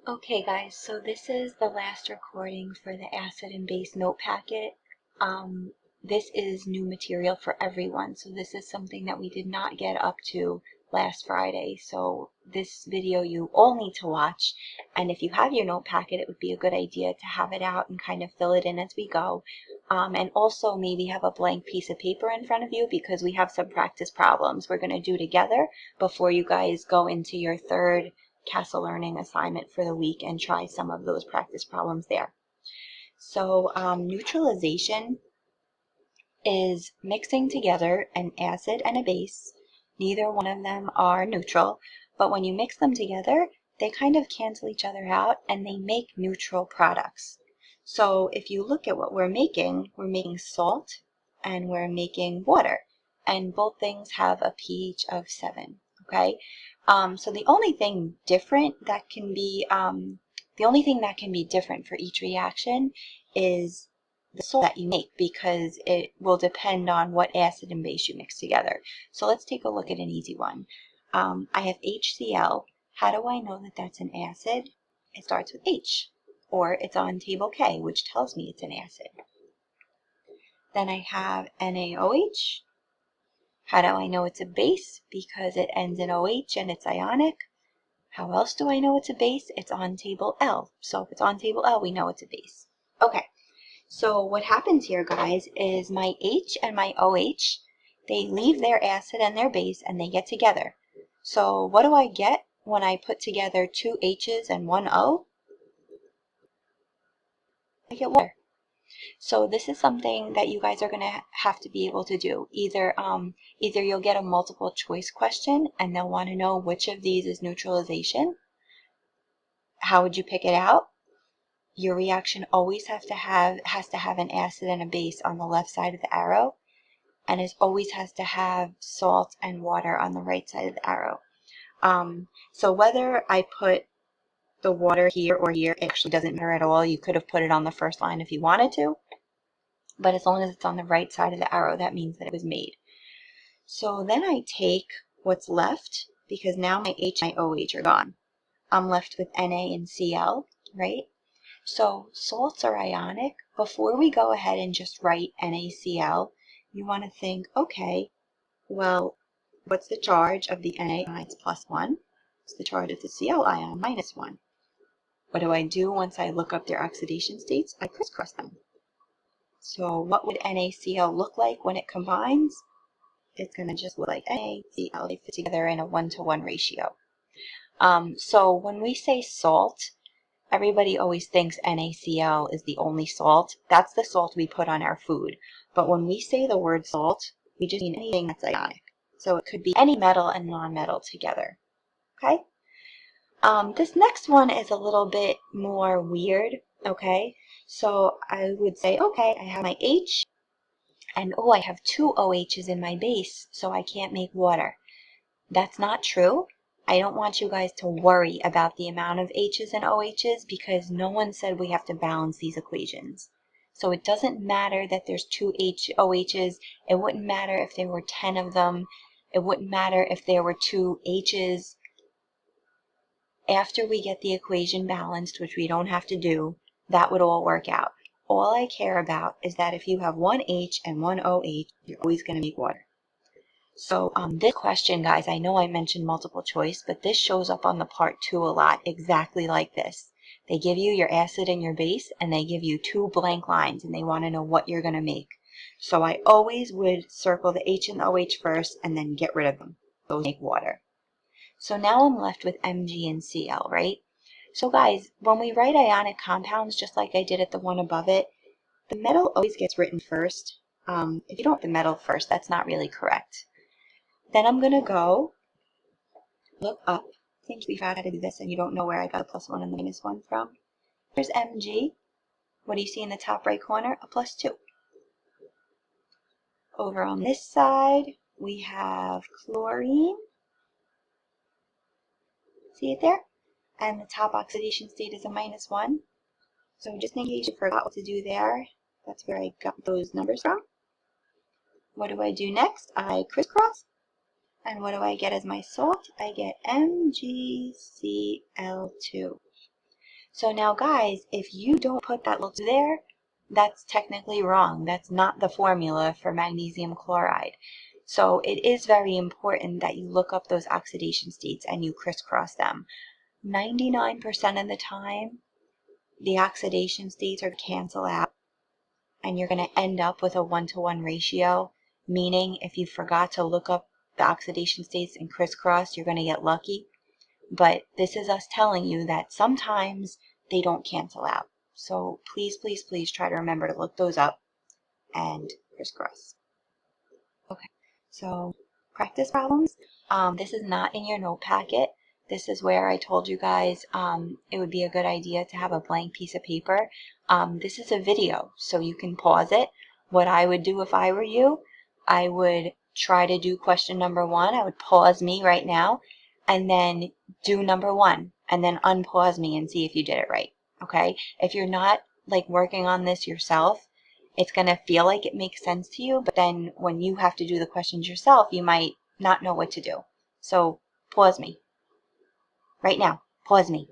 Okay guys, so this is the last recording for the acid and base note packet. This is new material for everyone, so this is something that we did not get up to last Friday. So this video you all need to watch, and if you have your note packet, it would be a good idea to have it out and kind of fill it in as we go. And also maybe have a blank piece of paper in front of you because we have some practice problems we're going to do together before you guys go into your third CASA learning assignment for the week and try some of those practice problems there. So neutralization is mixing together an acid and a base. Neither one of them are neutral, but when you mix them together, they kind of cancel each other out and they make neutral products. So if you look at what we're making salt and we're making water, and both things have a pH of 7, okay? So the only thing that can be different for each reaction is the salt that you make, because it will depend on what acid and base you mix together. So let's take a look at an easy one. I have HCl. How do I know that that's an acid? It starts with H, or it's on table K, which tells me it's an acid. Then I have NaOH. How do I know it's a base? Because it ends in OH and it's ionic. How else do I know it's a base? It's on table L. So if it's on table L, we know it's a base. Okay. So what happens here, guys, is my H and my OH, they leave their acid and their base and they get together. So what do I get when I put together two H's and one O? I get water. So this is something that you guys are going to have to be able to do. Either you'll get a multiple choice question and they'll want to know which of these is neutralization. How would you pick it out? Your reaction always has to have an acid and a base on the left side of the arrow, and it always has to have salt and water on the right side of the arrow. So whether I put the water here or here, it actually doesn't matter at all. You could have put it on the first line if you wanted to, but as long as it's on the right side of the arrow, that means that it was made. So then I take what's left, because now my H and my OH are gone. I'm left with Na and Cl, right? So salts are ionic. Before we go ahead and just write NaCl, you want to think, okay, well, what's the charge of the Na ion? It's +1. What's the charge of the Cl ion? -1. What do I do once I look up their oxidation states? I crisscross them. So what would NaCl look like when it combines? It's going to just look like NaCl. They fit together in a 1-to-1 ratio. So when we say salt, everybody always thinks NaCl is the only salt. That's the salt we put on our food. But when we say the word salt, we just mean anything that's ionic. So it could be any metal and non-metal together. Okay? This next one is a little bit more weird. Okay? So I would say, okay, I have my H, and oh, I have two OHs in my base, so I can't make water. That's not true. I don't want you guys to worry about the amount of H's and OH's, because no one said we have to balance these equations. So it doesn't matter that there's two OH's. It wouldn't matter if there were 10 of them. It wouldn't matter if there were two H's. After we get the equation balanced, which we don't have to do, that would all work out. All I care about is that if you have one H and one OH, you're always going to make water. So this question, guys, I know I mentioned multiple choice, but this shows up on the part 2 a lot, exactly like this. They give you your acid and your base, and they give you two blank lines, and they want to know what you're going to make. So I always would circle the H and the OH first, and then get rid of them. Those make water. So now I'm left with Mg and Cl, right? So guys, when we write ionic compounds, just like I did at the one above it, the metal always gets written first. If you don't write the metal first, that's not really correct. Then I'm going to go look up. I think we've had to do this and you don't know where I got a +1 and the -1 from. Here's Mg. What do you see in the top right corner? A +2. Over on this side, we have chlorine. See it there? And the top oxidation state is a -1. So just in case you forgot what to do there, that's where I got those numbers from. What do I do next? I crisscross. And what do I get as my salt? I get MgCl2. So now guys, if you don't put that little there, that's technically wrong. That's not the formula for magnesium chloride. So it is very important that you look up those oxidation states and you crisscross them. 99% of the time, the oxidation states are cancel out and you're going to end up with a 1-to-1 ratio, meaning if you forgot to look up the oxidation states and crisscross, you're going to get lucky. But this is us telling you that sometimes they don't cancel out. So please, please, please try to remember to look those up and crisscross. Okay, so practice problems. This is not in your note packet. This is where I told you guys it would be a good idea to have a blank piece of paper. This is a video, so you can pause it. What I would do if I were you, I would try to do question number 1. I would pause me right now and then do number 1 and then unpause me and see if you did it right. Okay? If you're not like working on this yourself, it's going to feel like it makes sense to you, but then when you have to do the questions yourself, you might not know what to do. So pause me. Right now, pause me.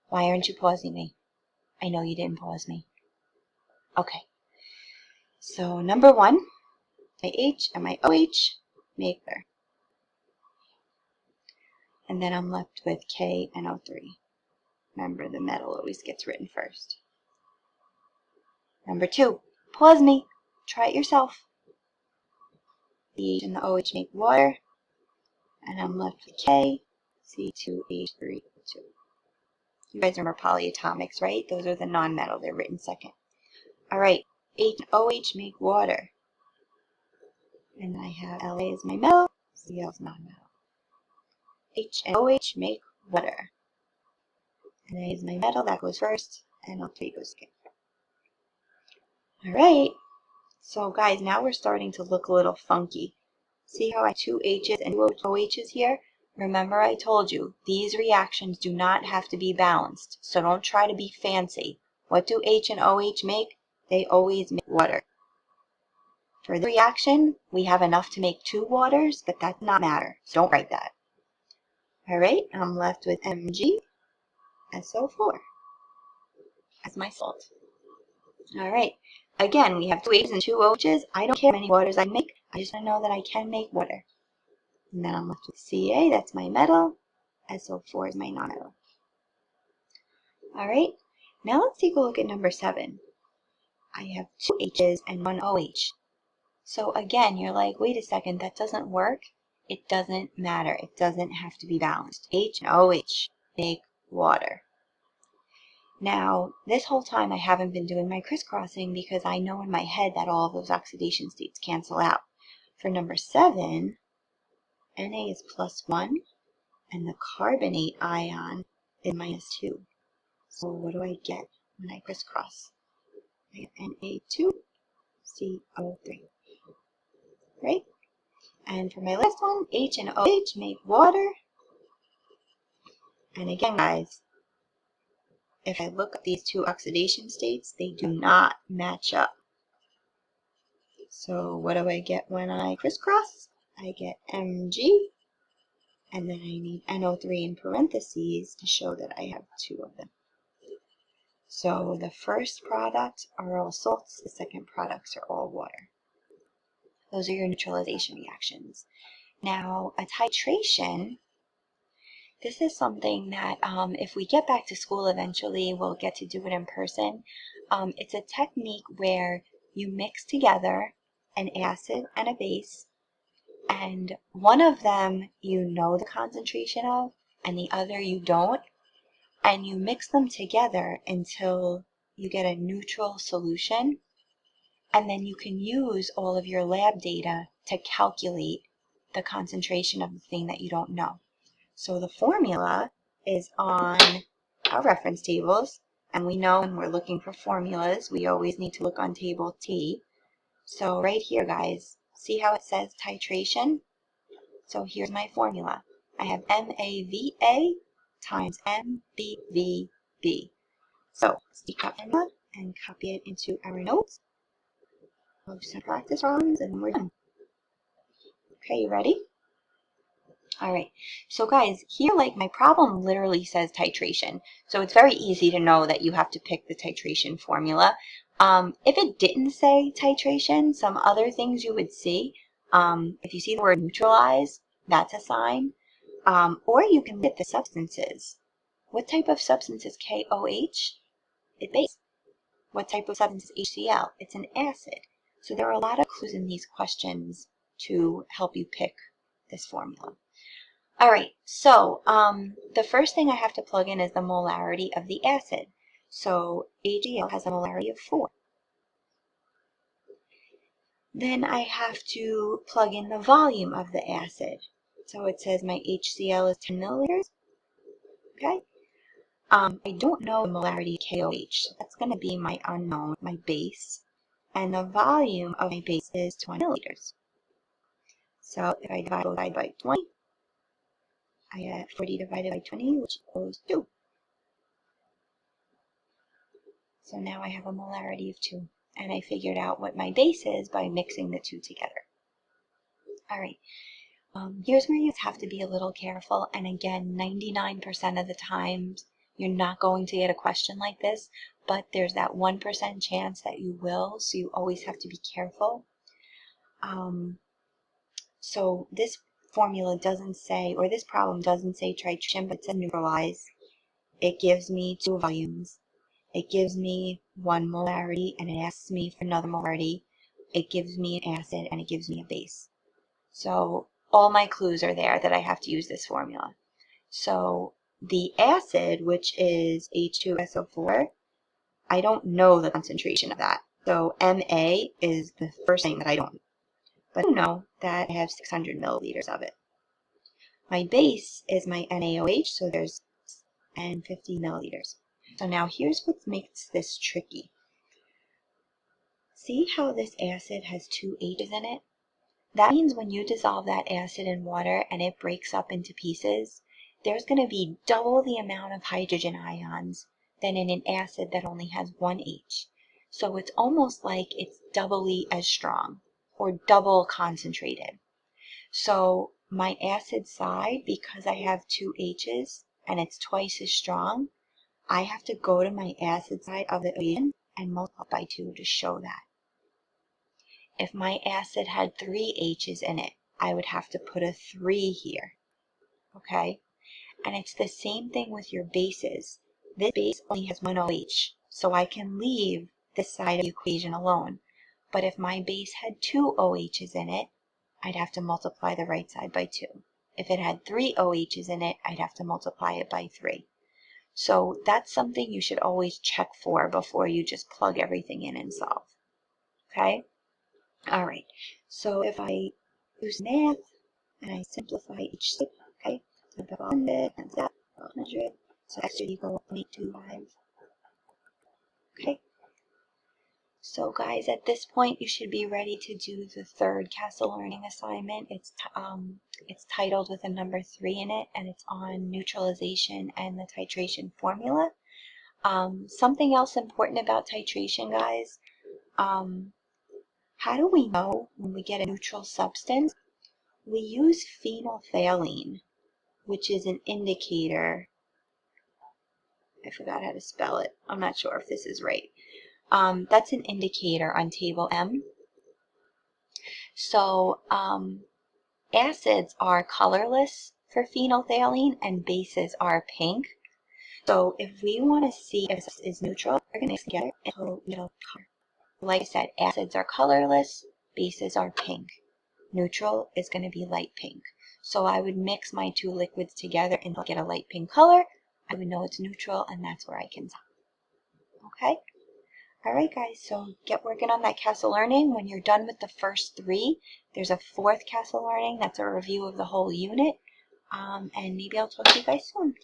Why aren't you pausing me? I know you didn't pause me. Okay. So number 1, my H and my OH make there. And then I'm left with K and O3. Remember, the metal always gets written first. Number 2, pause me. Try it yourself. The H and the OH make water. And I'm left with K, C2H3O2. You guys remember polyatomics, right? Those are the non-metal. They're written second. All right. H and OH make water. And I have La as my metal, Cl is non-metal. H and OH make water. And A is my metal, that goes first, and O3 goes second. All right. So guys, now we're starting to look a little funky. See how I have 2 H's and 2 OH's here? Remember I told you, these reactions do not have to be balanced, so don't try to be fancy. What do H and OH make? They always make water. For the reaction, we have enough to make 2 waters, but that does not matter, so don't write that. Alright, I'm left with MgSO4 as my salt. Alright, again, we have 2 H's and 2 OH's. I don't care how many waters I make, I just want to know that I can make water. And then I'm left with Ca, that's my metal. SO4 is my non-metal. Alright, now let's take a look at number 7. I have 2 H's and 1 OH. So again, you're like, wait a second, that doesn't work. It doesn't matter. It doesn't have to be balanced. H and OH make water. Now, this whole time I haven't been doing my crisscrossing because I know in my head that all of those oxidation states cancel out. For number 7, Na is +1, and the carbonate ion is -2. So what do I get when I crisscross? I get Na2CO3, right? And for my last one, H and OH make water. And again, guys, if I look at these 2 oxidation states, they do not match up. So what do I get when I crisscross? I get Mg, and then I need NO3 in parentheses to show that I have 2 of them. So the first product are all salts, the second products are all water. Those are your neutralization reactions. Now, a titration, this is something that if we get back to school eventually, we'll get to do it in person. It's a technique where you mix together an acid and a base, and one of them you know the concentration of, and the other you don't, and you mix them together until you get a neutral solution, and then you can use all of your lab data to calculate the concentration of the thing that you don't know. So the formula is on our reference tables, and we know when we're looking for formulas, we always need to look on table T. So right here, guys, see how it says titration? So here's my formula. I have MAVA times MBVB. So let's take that formula and copy it into our notes. We'll do some practice problems and we're done. Okay, you ready? All right, so guys, here like my problem literally says titration. So it's very easy to know that you have to pick the titration formula. If it didn't say titration, some other things you would see, if you see the word neutralize, that's a sign. Or you can look at the substances. What type of substance is KOH? It's base. What type of substance is HCl? It's an acid. So there are a lot of clues in these questions to help you pick this formula. All right, so the first thing I have to plug in is the molarity of the acid. So HCl has a molarity of 4. Then I have to plug in the volume of the acid. So it says my HCl is 10 milliliters. Okay. I don't know the molarity of KOH, so that's going to be my unknown, my base. And the volume of my base is 20 milliliters. So if I divide both sides by 20, I get 40 divided by 20, which equals 2. So now I have a molarity of 2. And I figured out what my base is by mixing the two together. All right. Here's where you have to be a little careful. And again, 99% of the times, you're not going to get a question like this, but there's that 1% chance that you will, so you always have to be careful. So this formula doesn't say, or this problem doesn't say titration, but it says neutralize. It gives me 2 volumes. It gives me 1 molarity, and it asks me for another molarity. It gives me an acid, and it gives me a base. So all my clues are there that I have to use this formula. So the acid, which is H2SO4, I don't know the concentration of that. So Ma is the first thing that I don't know. But I do know that I have 600 milliliters of it. My base is my NaOH, so there's 50 milliliters. So now here's what makes this tricky. See how this acid has 2 H's in it? That means when you dissolve that acid in water and it breaks up into pieces, there's going to be double the amount of hydrogen ions than in an acid that only has 1 H. So it's almost like it's doubly as strong or double concentrated. So my acid side, because I have 2 H's and it's twice as strong, I have to go to my acid side of the equation and multiply by 2 to show that. If my acid had 3 H's in it, I would have to put a 3 here, okay? And it's the same thing with your bases. This base only has 1 OH, so I can leave this side of the equation alone. But if my base had 2 OH's in it, I'd have to multiply the right side by 2. If it had 3 OH's in it, I'd have to multiply it by 3. So that's something you should always check for before you just plug everything in and solve, okay? All right, so if I use math and I simplify each step, okay, so 100 and that 100, so x should equal 0.25. Okay, so guys, at this point you should be ready to do the third CASEL learning assignment. It's titled with a number 3 in it, and it's on neutralization and the titration formula. Something else important about titration, guys. How do we know when we get a neutral substance? We use phenolphthalein, which is an indicator. I forgot how to spell it. I'm not sure if this is right. That's an indicator on table M. So acids are colorless for phenolphthalein and bases are pink. So if we want to see if this is neutral, we're going to mix together until it'll color. Like I said, acids are colorless, bases are pink. Neutral is going to be light pink. So I would mix my 2 liquids together and get a light pink color. I would know it's neutral, and that's where I can tell. Okay? All right, guys, so get working on that CASEL learning. When you're done with the first 3, there's a 4th CASEL learning. That's a review of the whole unit. And maybe I'll talk to you guys soon.